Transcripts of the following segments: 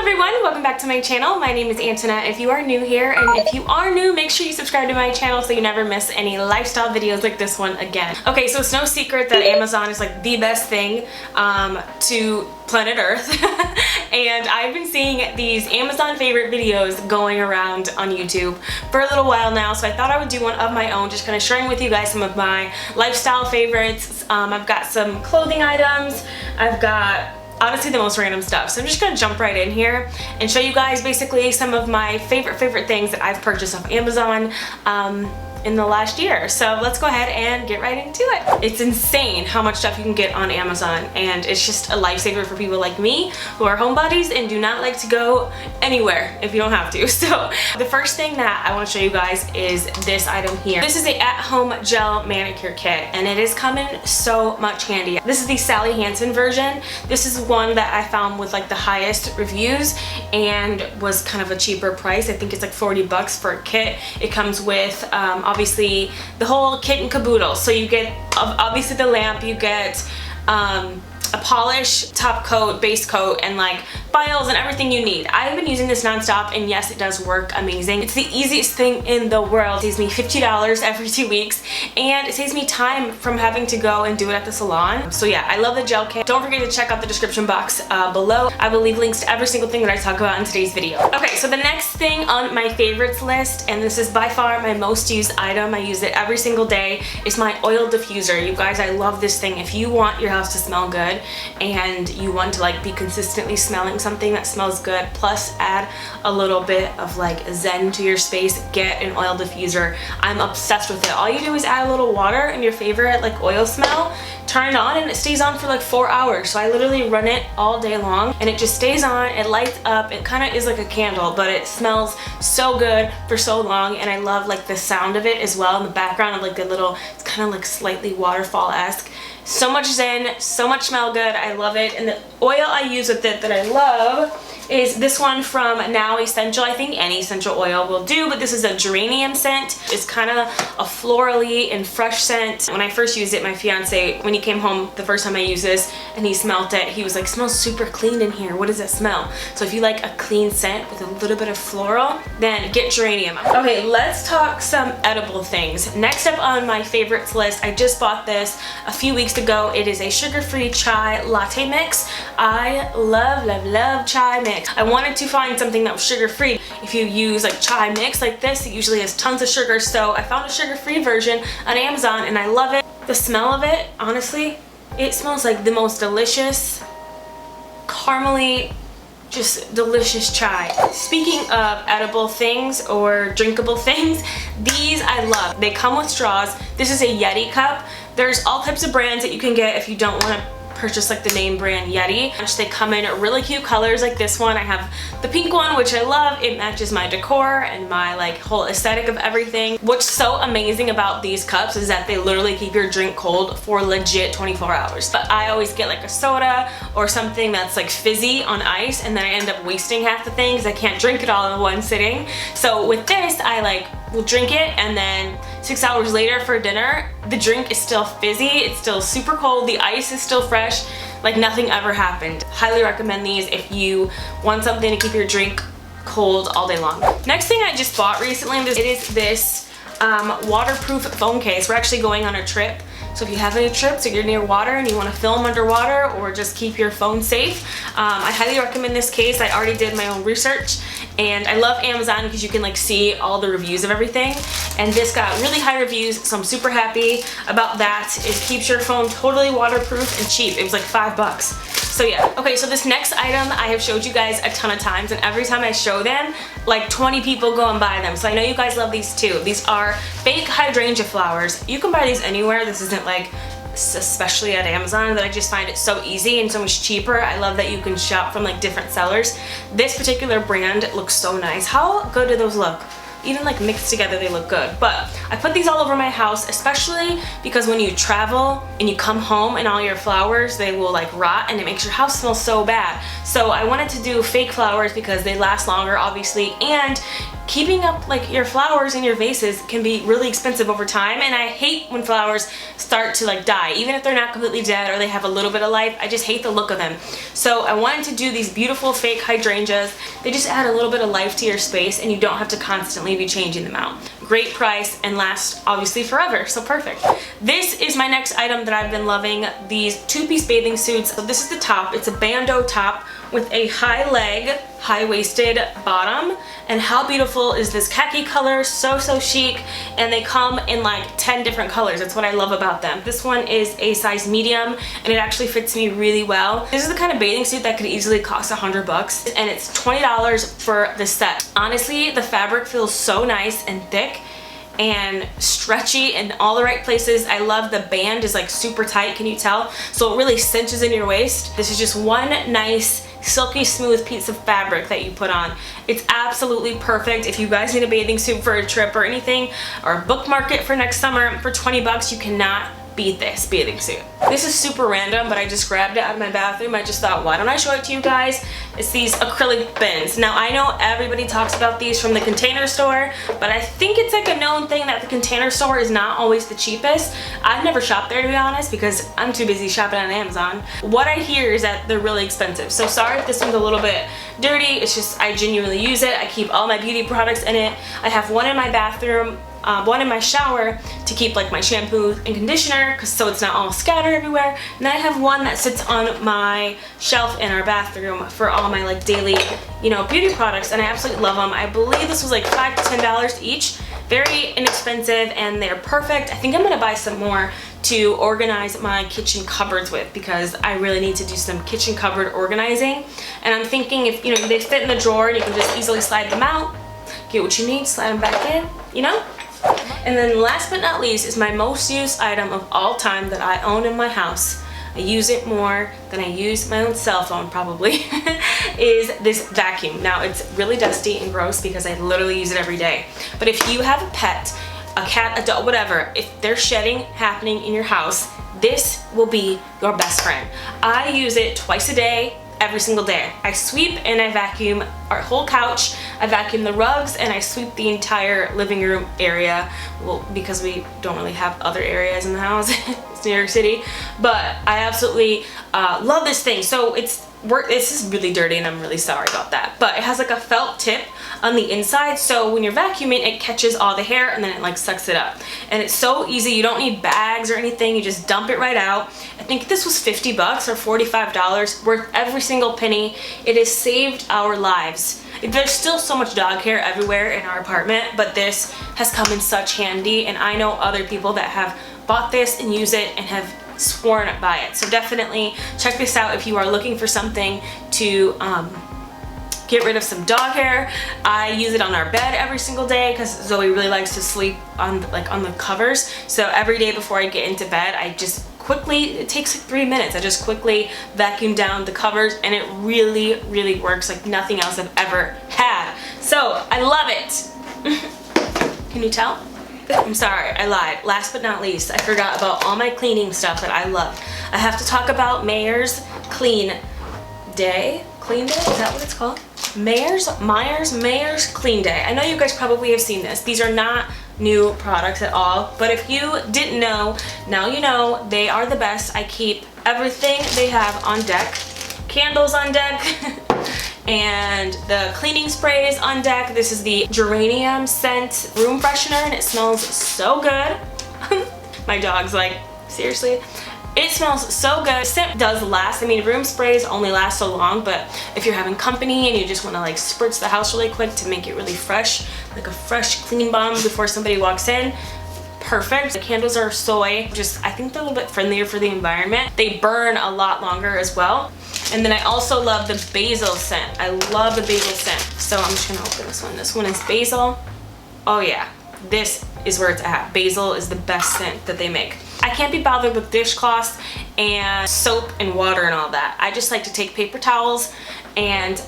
everyone, welcome back to my channel. My name is Antonnette if you are new here, and if you are new, make sure you subscribe to my channel so you never miss any lifestyle videos like this one again. Okay, so it's no secret that Amazon is like the best thing to planet Earth and I've been seeing these Amazon favorite videos going around on YouTube for a little while now, so I thought I would do one of my own, just kind of sharing with you guys some of my lifestyle favorites. I've got some clothing items, I've got honestly the most random stuff. So I'm just gonna jump right in here and show you guys basically some of my favorite things that I've purchased off Amazon in the last year. So let's go ahead and get right into it. It's insane how much stuff you can get on Amazon, and it's just a lifesaver for people like me who are homebodies and do not like to go anywhere if you don't have to. So the first thing that I want to show you guys is this item here. This is a at-home gel manicure kit, and it is coming so much handy. This is the Sally Hansen version. This is one that I found with like the highest reviews and was kind of a cheaper price. I think it's like 40 bucks for a kit. It comes with obviously the whole kit and caboodle. So you get obviously the lamp, you get a polish, top coat, base coat, and like files and everything you need. I've been using this nonstop, and yes, it does work amazing. It's the easiest thing in the world. It saves me $50 every 2 weeks, and it saves me time from having to go and do it at the salon. So yeah, I love the gel kit. Don't forget to check out the description box below. I will leave links to every single thing that I talk about in today's video. Okay, so the next thing on my favorites list, and this is by far my most used item, I use it every single day, is my oil diffuser. You guys, I love this thing. If you want your house to smell good and you want to like be consistently smelling something that smells good, plus add a little bit of like zen to your space, get an oil diffuser. I'm obsessed with it. All you do is add a little water and your favorite like oil smell, turn it on, and it stays on for like 4 hours. So I literally run it all day long and it just stays on, it lights up, it kind of is like a candle, but it smells so good for so long. And I love like the sound of it as well in the background of like the little, it's kind of like slightly waterfall-esque. So much zen, so much smell good. I love it. And the oil I use with it that I love is this one from Now Essential. I think any essential oil will do, but this is a geranium scent. It's kind of a florally and fresh scent. When I first used it, my fiance, when he came home the first time I used this and he smelled it, he was like, smells super clean in here. What does it smell? So if you like a clean scent with a little bit of floral, then get geranium. Okay, let's talk some edible things. Next up on my favorites list, I just bought this a few weeks ago. It is a sugar-free chai latte mix. I love chai mix. I wanted to find something that was sugar-free. If you use like chai mix like this, it usually has tons of sugar, so I found a sugar-free version on Amazon and I love it. The smell of it, honestly, it smells like the most delicious, caramely, just delicious chai. Speaking of edible things or drinkable things, these I love. They come with straws. This is a Yeti Cup. There's all types of brands that you can get if you don't want to purchase like the name brand Yeti. They come in really cute colors like this one. I have the pink one, which I love. It matches my decor and my like whole aesthetic of everything. What's so amazing about these cups is that they literally keep your drink cold for legit 24 hours. But I always get like a soda or something that's like fizzy on ice, and then I end up wasting half the thing because I can't drink it all in one sitting. So with this, I like will drink it, and then 6 hours later for dinner, the drink is still fizzy, it's still super cold, the ice is still fresh, like nothing ever happened. Highly recommend these if you want something to keep your drink cold all day long. Next thing I just bought recently, it is this waterproof phone case. We're actually going on a trip. So if you have any trips or you're near water and you want to film underwater or just keep your phone safe, I highly recommend this case. I already did my own research, and I love Amazon because you can like see all the reviews of everything. And this got really high reviews, so I'm super happy about that. It keeps your phone totally waterproof and cheap. It was like 5 bucks. So yeah. Okay, so this next item I have showed you guys a ton of times, and every time I show them, like 20 people go and buy them. So I know you guys love these too. These are fake hydrangea flowers. You can buy these anywhere. This isn't like especially at Amazon, that I just find it so easy and so much cheaper. I love that you can shop from like different sellers. This particular brand looks so nice. How good do those look? Even like mixed together, they look good. But I put these all over my house, especially because when you travel and you come home and all your flowers, they will like rot and it makes your house smell so bad. So I wanted to do fake flowers because they last longer, obviously, and keeping up like your flowers in your vases can be really expensive over time, and I hate when flowers start to like die, even if they're not completely dead or they have a little bit of life. I just hate the look of them. So I wanted to do these beautiful fake hydrangeas. They just add a little bit of life to your space, and you don't have to constantly be changing them out. Great price and last obviously forever, so perfect. This is my next item that I've been loving, these two-piece bathing suits. So this is the top. It's a bandeau top with a high leg, high-waisted bottom. And how beautiful is this khaki color? So chic, and they come in like 10 different colors. That's what I love about them. This one is a size medium, and it actually fits me really well. This is the kind of bathing suit that could easily cost $100, and it's $20 for the set. Honestly, the fabric feels so nice and thick and stretchy in all the right places. I love the band is like super tight, can you tell? So it really cinches in your waist. This is just one nice silky smooth piece of fabric that you put on. It's absolutely perfect if you guys need a bathing suit for a trip or anything, or a bookmark it for next summer. For 20 bucks, you cannot beat this bathing suit. This is super random, but I just grabbed it out of my bathroom. I just thought, why don't I show it to you guys? It's these acrylic bins. Now I know everybody talks about these from the Container Store, but I think it's like a known thing that the Container Store is not always the cheapest. I've never shopped there, to be honest, because I'm too busy shopping on Amazon. What I hear is that they're really expensive. So sorry if this one's a little bit dirty. It's just I genuinely use it. I keep all my beauty products in it. I have one in my bathroom, one in my shower to keep like my shampoo and conditioner, so it's not all scattered everywhere. And then I have one that sits on my shelf in our bathroom for all my like daily, you know, beauty products, and I absolutely love them. I believe this was like $5 to $10 each. Very inexpensive, and they're perfect. I think I'm gonna buy some more to organize my kitchen cupboards with, because I really need to do some kitchen cupboard organizing. And I'm thinking if, you know, they fit in the drawer and you can just easily slide them out, get what you need, slide them back in, you know? And then last but not least is my most used item of all time that I own in my house. I use it more than I use my own cell phone probably, is this vacuum. Now it's really dusty and gross because I literally use it every day. But if you have a pet, a cat, a dog, whatever, if there's shedding happening in your house, this will be your best friend. I use it twice a day, every single day. I sweep and I vacuum our whole couch, I vacuum the rugs, and I sweep the entire living room area, well, because we don't really have other areas in the house. It's New York City, but I absolutely love this thing. So this is really dirty, and I'm really sorry about that, but it has like a felt tip on the inside, so when you're vacuuming it catches all the hair and then it like sucks it up. And it's so easy, you don't need bags or anything, you just dump it right out. I think this was 50 bucks or $45, worth every single penny. It has saved our lives. There's still so much dog hair everywhere in our apartment, but this has come in such handy, and I know other people that have bought this and use it and have sworn by it. So definitely check this out if you are looking for something to get rid of some dog hair. I use it on our bed every single day because Zoe really likes to sleep on the covers. So every day before I get into bed, I just quickly, it takes like 3 minutes, I just quickly vacuum down the covers, and it really works like nothing else I've ever had. So I love it. Can you tell? I'm sorry, I lied. Last but not least, I forgot about all my cleaning stuff that I love. I have to talk about Meyer's Clean Day. Clean Day? Is that what it's called? Meyer's Clean Day. I know you guys probably have seen this. These are not new products at all, but if you didn't know, now you know. They are the best. I keep everything they have on deck. Candles on deck. And the cleaning sprays on deck. This is the geranium scent room freshener, and it smells so good. My dog's like, seriously? It smells so good. Scent does last. I mean, room sprays only last so long, but if you're having company and you just want to like spritz the house really quick to make it really fresh, like a fresh clean bomb before somebody walks in, perfect. The candles are soy, I think they're a little bit friendlier for the environment. They burn a lot longer as well. And then I also love the basil scent. I love the basil scent. So I'm just gonna open this one. This one is basil. Oh yeah, this is where it's at. Basil is the best scent that they make. I can't be bothered with dishcloths and soap and water and all that. I just like to take paper towels and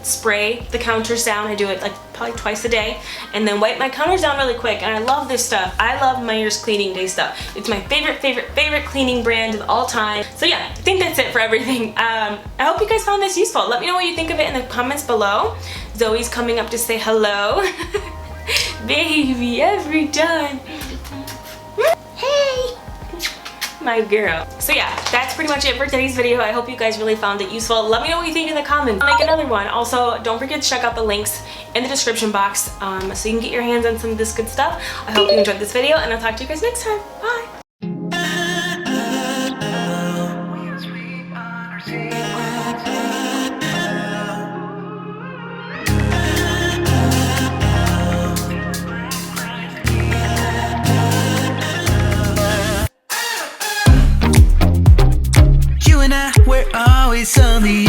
spray the counters down. I do it like probably twice a day, and then wipe my counters down really quick. And I love this stuff. I love Meyer's Cleaning Day stuff. It's my favorite cleaning brand of all time. So yeah, I think that's it for everything. I hope you guys found this useful. Let me know what you think of it in the comments below. Zoe's coming up to say hello. Baby, every time. Hey! My girl. So yeah, that's pretty much it for today's video. I hope you guys really found it useful. Let me know what you think in the comments. I'll make another one. Also, don't forget to check out the links in the description box so you can get your hands on some of this good stuff. I hope you enjoyed this video, and I'll talk to you guys next time. Bye! We're always on the